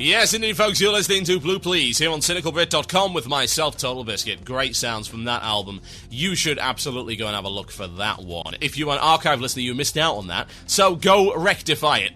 Yes, indeed, folks, you're listening to Blue Please here on CynicalBrit.com with myself, Total Biscuit. Great sounds from that album. You should absolutely go and have a look for that one. If you're an archive listener, you missed out on that, so go rectify it.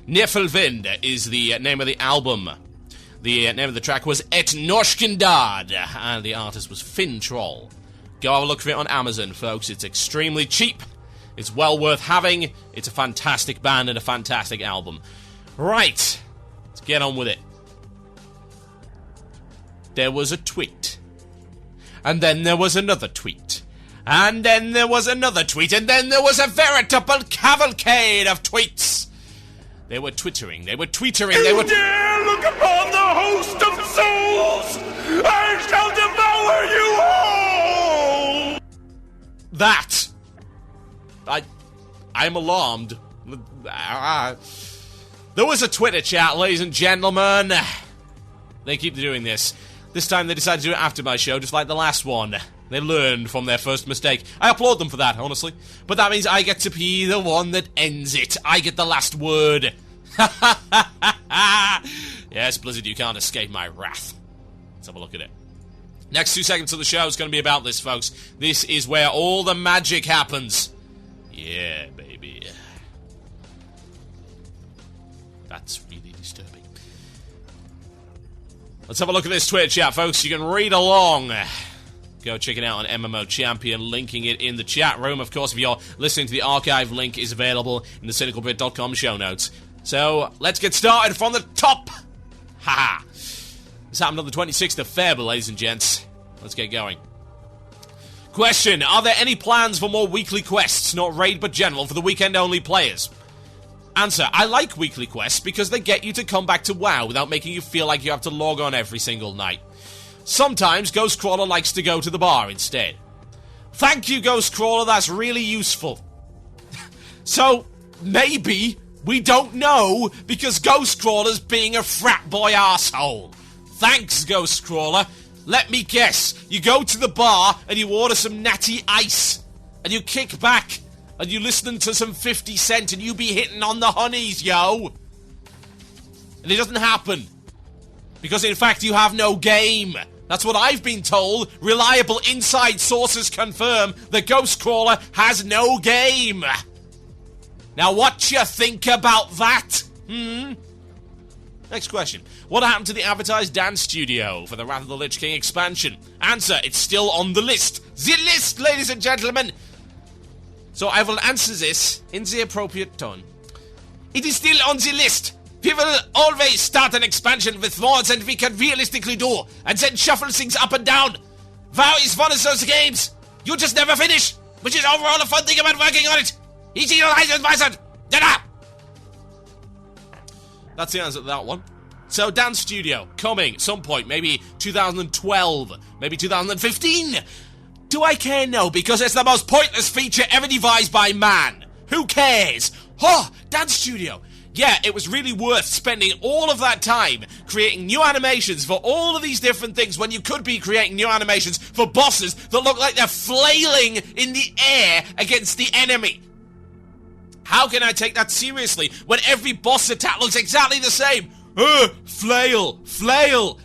Niffelvind is the name of the album. The name of the track was Et Norskendad, and the artist was Finn Troll. Go have a look for it on Amazon, folks. It's extremely cheap. It's well worth having. It's a fantastic band and a fantastic album. Right. Get on with it. There was a tweet. And then there was another tweet. And then there was another tweet. And then there was a veritable cavalcade of tweets. They were twittering. They were tweetering. They were... dare look upon the host of souls! I shall devour you all! That. I'm alarmed. There was a Twitter chat, ladies and gentlemen. They keep doing this. This time they decided to do it after my show, just like the last one. They learned from their first mistake. I applaud them for that, honestly. But that means I get to be the one that ends it. I get the last word. Yes, Blizzard, you can't escape my wrath. Let's have a look at it. Next 2 seconds of the show is going to be about this, folks. This is where all the magic happens. Yeah, baby. That's really disturbing. Let's have a look at this Twitter chat, folks. You can read along. Go check it out on MMO Champion, linking it in the chat room. Of course, if you're listening to the archive, link is available in the CynicalBrit.com show notes. So, let's get started from the top. Haha. This happened on the 26th of February, ladies and gents. Let's get going. Question: are there any plans for more weekly quests, not raid but general, for the weekend-only players? Answer: I like weekly quests because they get you to come back to WoW without making you feel like you have to log on every single night. Sometimes Ghostcrawler likes to go to the bar instead. Thank you, Ghostcrawler, that's really useful. So, maybe, we don't know, because Ghostcrawler's being a frat boy arsehole. Thanks, Ghostcrawler. Let me guess, you go to the bar and you order some natty ice, and you kick back, and you listen to some 50 Cent and you be hitting on the honeys, yo. And it doesn't happen. Because in fact you have no game. That's what I've been told. Reliable inside sources confirm that Ghostcrawler has no game. Now what you think about that? Next question. What happened to the advertised dance studio for the Wrath of the Lich King expansion? Answer: it's still on the list. The list, ladies and gentlemen. So I will answer this in the appropriate tone. It is still on the list. We will always start an expansion with more than we can realistically do, and then shuffle things up and down. WoW is one of those games you just never finish, which is overall a fun thing about working on it. Easy to wizard. That's the answer to that one. So, Dance Studio, coming some point, maybe 2012, maybe 2015. Do I care? No, because it's the most pointless feature ever devised by man. Who cares? Oh, Dance Studio. Yeah, it was really worth spending all of that time creating new animations for all of these different things when you could be creating new animations for bosses that look like they're flailing in the air against the enemy. How can I take that seriously when every boss attack looks exactly the same? Flail.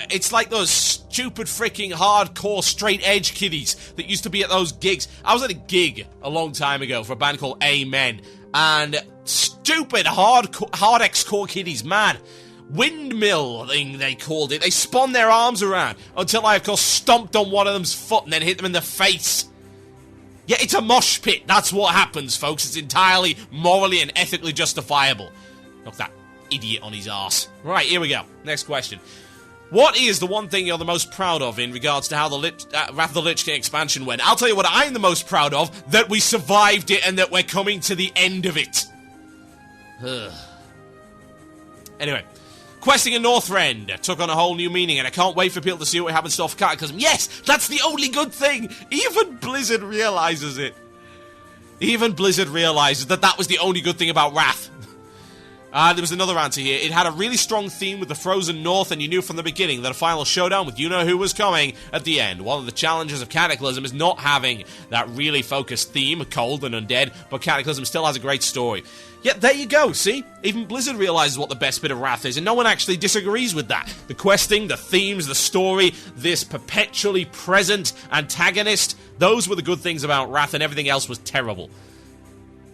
It's like those stupid freaking hardcore straight edge kiddies that used to be at those gigs. I was at a gig a long time ago for a band called Amen, and stupid hard X-core kiddies, man. Windmill thing, they called it. They spun their arms around until I, of course, stomped on one of them's foot and then hit them in the face. Yeah, it's a mosh pit. That's what happens, folks. It's entirely morally and ethically justifiable. Look, that idiot on his arse. Right, here we go. Next question. What is the one thing you're the most proud of in regards to how the Wrath of the Lich King expansion went? I'll tell you what I'm the most proud of, that we survived it and that we're coming to the end of it. Anyway, questing in Northrend took on a whole new meaning, and I can't wait for people to see what happens to off Cataclysm. Yes, that's the only good thing. Even Blizzard realizes it. Even Blizzard realizes that that was the only good thing about Wrath. There was another answer here. It had a really strong theme with the frozen north, and you knew from the beginning that a final showdown with you-know-who was coming at the end. One of the challenges of Cataclysm is not having that really focused theme, cold and undead, but Cataclysm still has a great story. Yeah, there you go, see? Even Blizzard realizes what the best bit of Wrath is, and no one actually disagrees with that. The questing, the themes, the story, this perpetually present antagonist, those were the good things about Wrath, and everything else was terrible.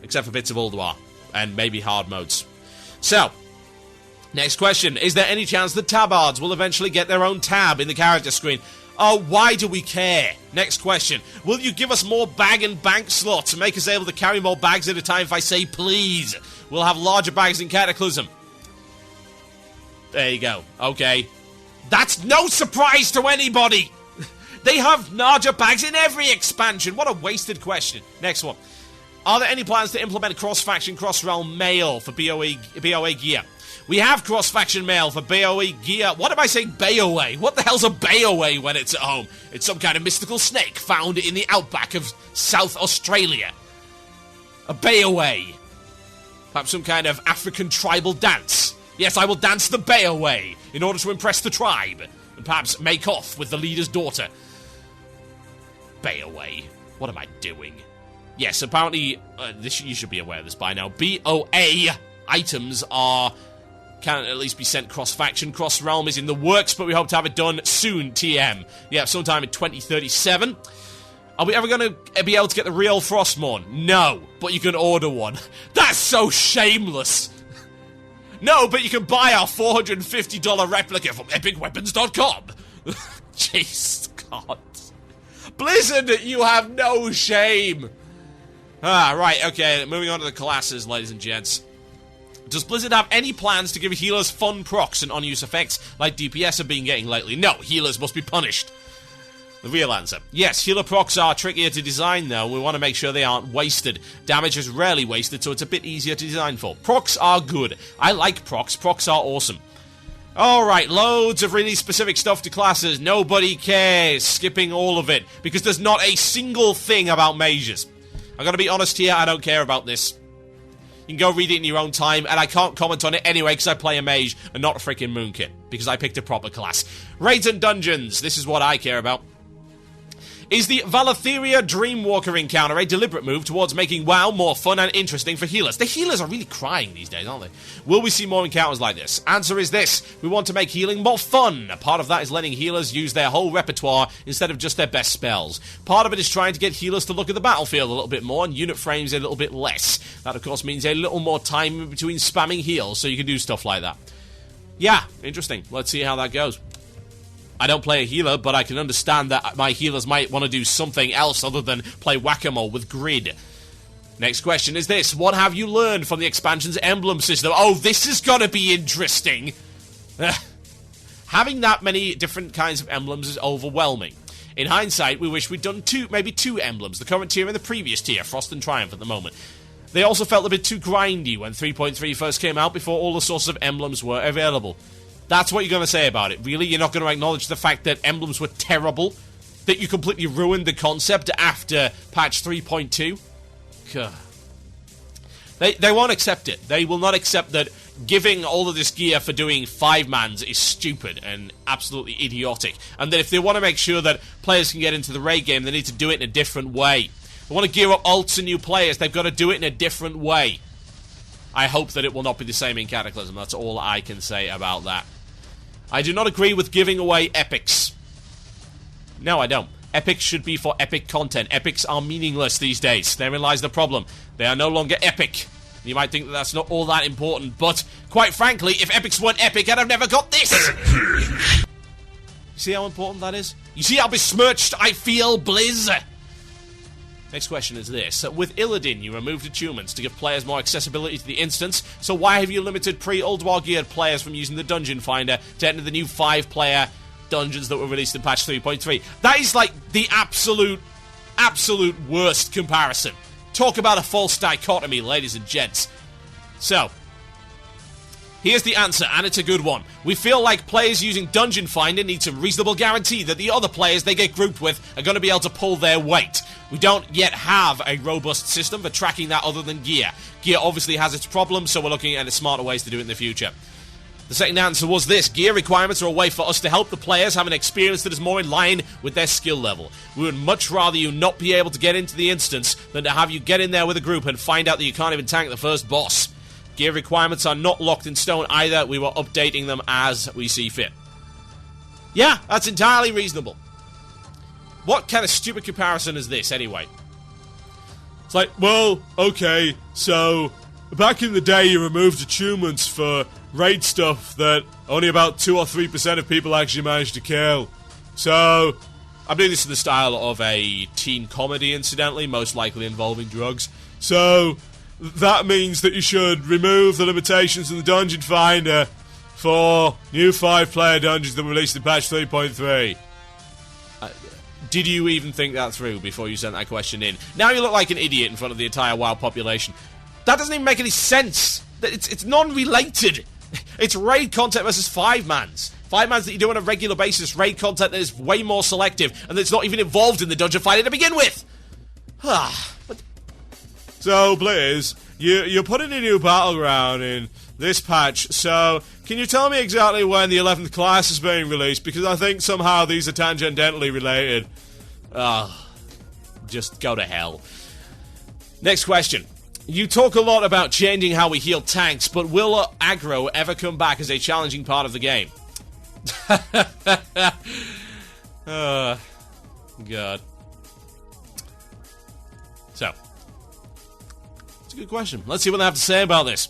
Except for bits of Ulduar, and maybe hard modes. So, next question. Is there any chance that Tabards will eventually get their own tab in the character screen? Oh, why do we care? Next question. Will you give us more bag and bank slots to make us able to carry more bags at a time if I say please? We'll have larger bags in Cataclysm. There you go. Okay. That's no surprise to anybody! They have larger bags in every expansion. What a wasted question. Next one. Are there any plans to implement cross-faction, cross-realm mail for BOE gear? We have cross-faction mail for BOE gear. What am I saying, BOE? What the hell's a BOE when it's at home? It's some kind of mystical snake found in the outback of South Australia. A BOE. Perhaps some kind of African tribal dance. Yes, I will dance the BOE in order to impress the tribe. And perhaps make off with the leader's daughter. BOE. What am I doing? Yes, apparently, you should be aware of this by now. BOA items can at least be sent cross-faction. Cross-realm is in the works, but we hope to have it done soon, TM. Yeah, sometime in 2037. Are we ever going to be able to get the real Frostmourne? No, but you can order one. That's so shameless. No, but you can buy our $450 replica from epicweapons.com. Jeez, God. Blizzard, you have no shame. Right, okay, moving on to the classes, ladies and gents. Does Blizzard have any plans to give healers fun procs and on-use effects like DPS have been getting lately? No, healers must be punished. The real answer. Yes, healer procs are trickier to design though. We want to make sure they aren't wasted. Damage is rarely wasted, so it's a bit easier to design for. Procs are good. I like procs. Procs are awesome. Alright, loads of really specific stuff to classes. Nobody cares. Skipping all of it. Because there's not a single thing about mages. I'm going to be honest here, I don't care about this. You can go read it in your own time, and I can't comment on it anyway because I play a mage and not a freaking moonkit. Because I picked a proper class. Raids and dungeons, this is what I care about. Is the Valatheria Dreamwalker encounter a deliberate move towards making WoW more fun and interesting for healers? The healers are really crying these days, aren't they? Will we see more encounters like this? Answer is this. We want to make healing more fun. A part of that is letting healers use their whole repertoire instead of just their best spells. Part of it is trying to get healers to look at the battlefield a little bit more and unit frames a little bit less. That, of course, means a little more time in between spamming heals, so you can do stuff like that. Yeah, interesting. Let's see how that goes. I don't play a healer, but I can understand that my healers might want to do something else other than play whack-a-mole with grid. Next question is this. What have you learned from the expansion's emblem system? Oh, this is gonna be interesting. Having that many different kinds of emblems is overwhelming. In hindsight, we wish we'd done maybe two emblems, the current tier and the previous tier, Frost and Triumph at the moment. They also felt a bit too grindy when 3.3 first came out before all the sources of emblems were available. That's what you're going to say about it. Really? You're not going to acknowledge the fact that emblems were terrible? That you completely ruined the concept after patch 3.2? They won't accept it. They will not accept that giving all of this gear for doing 5-mans is stupid and absolutely idiotic. And that if they want to make sure that players can get into the raid game, they need to do it in a different way. They want to gear up alts and new players, they've got to do it in a different way. I hope that it will not be the same in Cataclysm. That's all I can say about that. I do not agree with giving away epics. No, I don't. Epics should be for epic content. Epics are meaningless these days. Therein lies the problem. They are no longer epic. You might think that that's not all that important, but quite frankly, if epics weren't epic, I'd have never got this! You see how important that is? You see how besmirched I feel, Blizz? Next question is this. With Illidan, you removed attunements to give players more accessibility to the instance, so why have you limited pre-Ulduar geared players from using the Dungeon Finder to enter the new 5-player dungeons that were released in patch 3.3? That is like the absolute worst comparison. Talk about a false dichotomy, ladies and gents. So, here's the answer, and it's a good one. We feel like players using Dungeon Finder need some reasonable guarantee that the other players they get grouped with are going to be able to pull their weight. We don't yet have a robust system for tracking that other than gear. Gear obviously has its problems, so we're looking at smarter ways to do it in the future. The second answer was this: gear requirements are a way for us to help the players have an experience that is more in line with their skill level. We would much rather you not be able to get into the instance than to have you get in there with a group and find out that you can't even tank the first boss. Gear requirements are not locked in stone either. We were updating them as we see fit. Yeah, that's entirely reasonable. What kind of stupid comparison is this, anyway? It's like, well, okay, so back in the day you removed attunements for raid stuff that only about 2 or 3% of people actually managed to kill. So, I'm doing this in the style of a teen comedy, incidentally, most likely involving drugs. So, that means that you should remove the limitations in the Dungeon Finder for new 5-player dungeons that were released in patch 3.3. Did you even think that through before you sent that question in? Now you look like an idiot in front of the entire WoW population. That doesn't even make any sense. It's non-related. It's raid content versus 5-mans. 5-mans that you do on a regular basis. Raid content that is way more selective and that's not even involved in the dungeon fighting to begin with. So, Blizz, you're putting a new battleground in this patch, so can you tell me exactly when the 11th class is being released? Because I think somehow these are tangentially related. Just go to hell. Next question. You talk a lot about changing how we heal tanks, but will aggro ever come back as a challenging part of the game? God. So, it's a good question. Let's see what they have to say about this.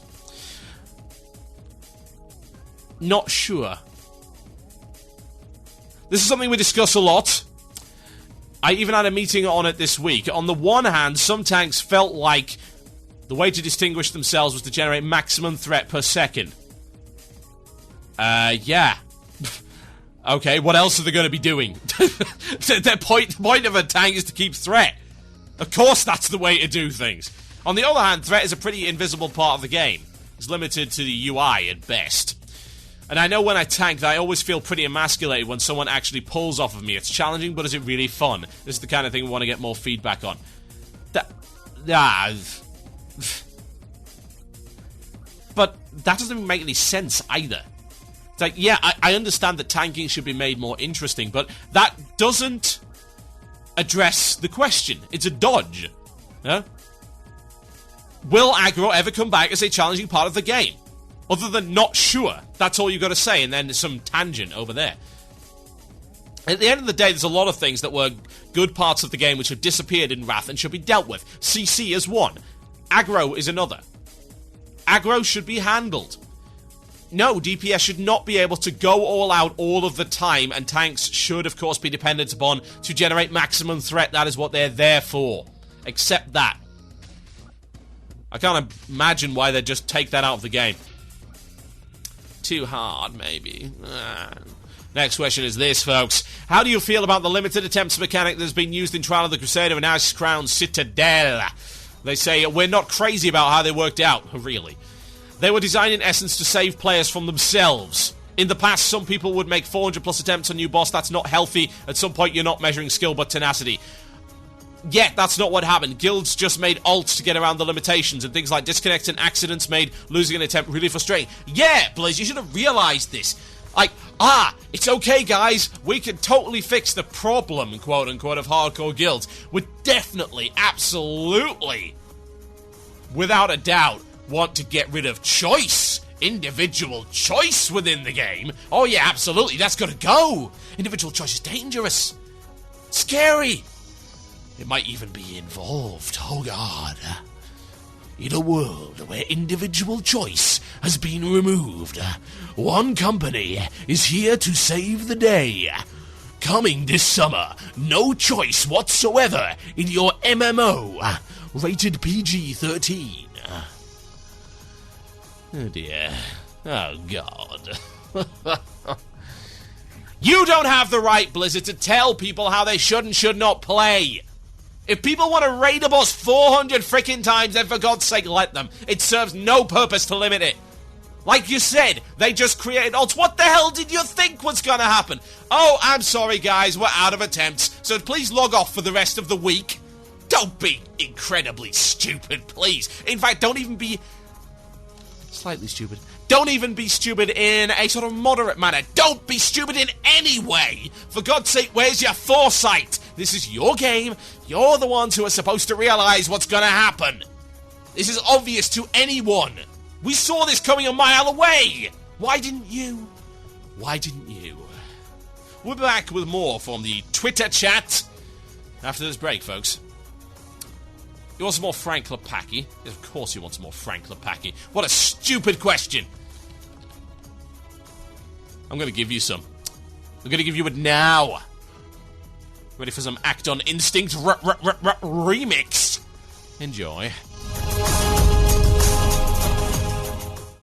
Not sure. This is something we discuss a lot. I even had a meeting on it this week. On the one hand, some tanks felt like the way to distinguish themselves was to generate maximum threat per second. Yeah. Okay, what else are they going to be doing? The point of a tank is to keep threat. Of course that's the way to do things. On the other hand, threat is a pretty invisible part of the game. It's limited to the UI at best. And I know when I tank that I always feel pretty emasculated when someone actually pulls off of me. It's challenging, but is it really fun? This is the kind of thing we want to get more feedback on. But that doesn't even make any sense either. It's like, yeah, I understand that tanking should be made more interesting, but that doesn't address the question. It's a dodge. Huh? Will aggro ever come back as a challenging part of the game? Other than not sure. That's all you got to say, and then some tangent over there. At the end of the day, there's a lot of things that were good parts of the game which have disappeared in Wrath and should be dealt with. CC is one. Aggro is another. Aggro should be handled. No, DPS should not be able to go all out all of the time, and tanks should, of course, be dependent upon to generate maximum threat. That is what they're there for. Accept that. I can't imagine why they'd just take that out of the game. Too hard, maybe. Next question is this, folks. How do you feel about the limited attempts mechanic that has been used in Trial of the Crusader and Ice Crown Citadel? They say, we're not crazy about how they worked out. Really. They were designed in essence to save players from themselves. In the past, some people would make 400 plus attempts on a new boss. That's not healthy. At some point, you're not measuring skill but tenacity. Yeah, that's not what happened. Guilds just made alts to get around the limitations, and things like disconnects and accidents made losing an attempt really frustrating. Yeah, Blaze, you should have realized this. Like, it's okay, guys. We can totally fix the problem, quote-unquote, of hardcore guilds. We're definitely, absolutely, without a doubt, want to get rid of choice. Individual choice within the game. Oh, yeah, absolutely. That's gotta go. Individual choice is dangerous. Scary. It might even be involved, oh god, in a world where individual choice has been removed. One company is here to save the day. Coming this summer, no choice whatsoever in your MMO. Rated PG-13. Oh dear. Oh god. You don't have the right, Blizzard, to tell people how they should and should not play. If people want to raid a boss 400 frickin' times, then for God's sake, let them. It serves no purpose to limit it. Like you said, they just created alts. What the hell did you think was gonna happen? Oh, I'm sorry, guys, we're out of attempts, so please log off for the rest of the week. Don't be incredibly stupid, please. In fact, don't even be slightly stupid. Don't even be stupid in a sort of moderate manner. Don't be stupid in any way. For God's sake, where's your foresight? This is your game. You're the ones who are supposed to realize what's going to happen. This is obvious to anyone. We saw this coming a mile away. Why didn't you? Why didn't you? We're back with more from the Twitter chat after this break, folks. You want some more Frank Lepaki? Yes, of course you want some more Frank Lepaki. What a stupid question. I'm going to give you some. I'm going to give you it now. Ready for some Act on Instinct remix? Enjoy.